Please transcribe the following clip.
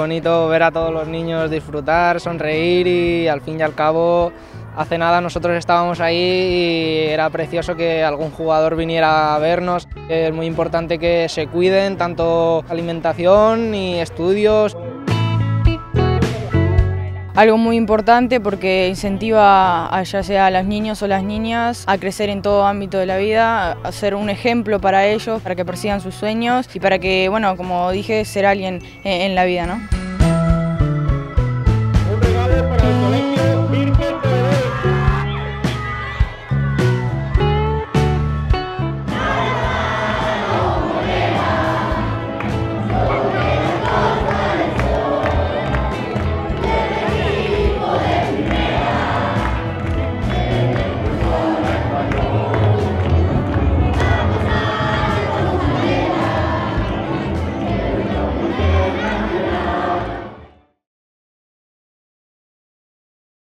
bonito ver a todos los niños disfrutar, sonreír y al fin y al cabo hace nada nosotros estábamos ahí y era precioso que algún jugador viniera a vernos. Es muy importante que se cuiden tanto alimentación y estudios. Algo muy importante porque incentiva ya sea a los niños o las niñas a crecer en todo ámbito de la vida, a ser un ejemplo para ellos, para que persigan sus sueños y para que, bueno, como dije, ser alguien en la vida, ¿no?